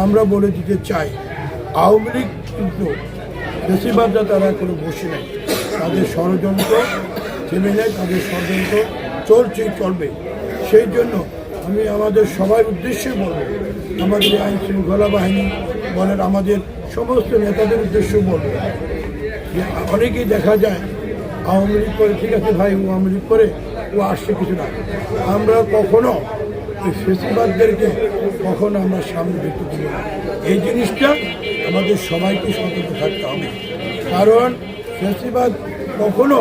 আমরা বলে দিতে চাই, আওয়ামী লীগ কিন্তু বেশিরভাগটা তারা কোনো বসে নেই, তাদের ষড়যন্ত্র থেমে নেয়, তাদের ষড়যন্ত্র চলবে। সেই জন্য আমি আমাদের সবার উদ্দেশ্যে বলব, আমাদের আইন শৃঙ্খলা বাহিনী বলেন, আমাদের সমস্ত নেতাদের উদ্দেশ্যে বলব যে অনেকেই দেখা যায় আওয়ামী লীগ করে, ঠিক আছে ভাই ও আওয়ামী লীগ করে, ও আসছে কিছু না। আমরা কখনো এই ফেসিবাদদেরকে কখনো আমরা সামনে দেখতে দেব না। এই জিনিসটা আমাদের সবাইকে সতর্ক থাকতে হবে, কারণ ফেসিবাদ কখনো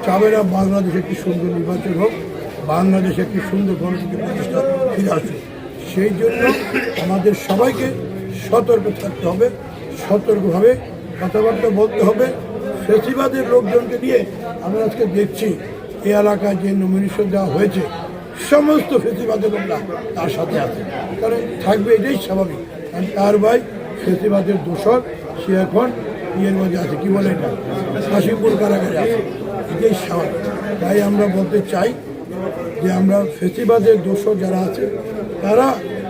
চাবে না বাংলাদেশ একটি সুন্দর নির্বাচন হোক, বাংলাদেশ একটি সুন্দর গণতন্ত্র প্রতিষ্ঠা ফিরে আসুক। সেই জন্য আমাদের সবাইকে সতর্ক থাকতে হবে, সতর্কভাবে কথাবার্তা বলতে হবে। ফেসিবাদের লোকজনকে নিয়ে আমরা আজকে দেখছি এই এলাকায় যে নমিনেশন দেওয়া হয়েছে, সমস্ত ফেসিবাদের লোকরা তার সাথে আছে, কারণ থাকবে, এটাই স্বাভাবিক। কারণ তার ভাই ফেসিবাদের দোষর, সে এখন ইয়ের মধ্যে আছে, কী বলে এটা, কাশিমপুর কারাগারে আছে, এটাই স্বাভাবিক। তাই আমরা বলতে চাই যে আমরা ফেসিবাদের দোষর যারা আছে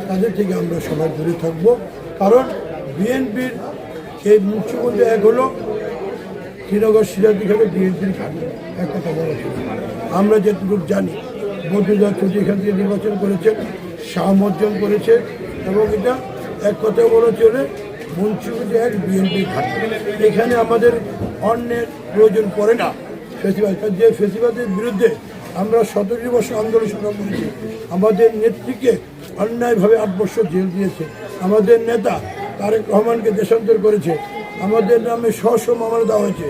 তাদের থেকে আমরা সবাই দূরে থাকবো, কারণ বিএনপির এই মুখ্যমন্ত্রী এক হলো শ্রীনগর সিরাজি খাতে বিএনপির খাতে এক কথা বলা ছিল। আমরা যেটুকু জানি বন্ধুদার চৌধুরী এখান থেকে নির্বাচন করেছেন, শাহ অর্জন করেছে, এবং এটা এক কথা বলা চলে মুন্সিগঞ্জ এক বিএনপির ঘাট। এখানে আমাদের অন্যের প্রয়োজন পড়ে না। ফেসিবাদ, যে ফেসিবাদের বিরুদ্ধে আমরা 17 বছর আন্দোলন সংগ্রাম করেছি, আমাদের নেত্রীকে অন্যায়ভাবে 8 বছর জেল দিয়েছে, আমাদের নেতা তারেক রহমানকে দেশান্তর করেছে, আমাদের নামে স্ব মামলা দেওয়া হয়েছে,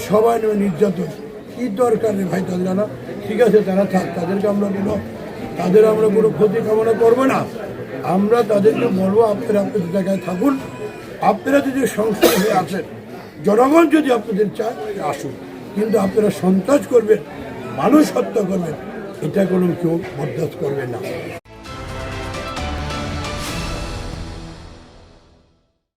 সবাই নামে নির্যাতন। কী দরকার রে ভাই তাদের না? ঠিক আছে, তারা থাক, তাদের আমরা কোনো ক্ষতি কামনা করবো না। আমরা তাদেরকে বলবো, আপনারা আপনাদের জায়গায় থাকুন, আপনারা যদি সংস্থান হয়ে আছেন, জনগণ যদি আপনাদের চায় আসুন, কিন্তু আপনারা সন্ত্রাস করবেন, মানুষ হত্যা করবেন, এটা কোনো কেউ বরদাস্ত করবে না।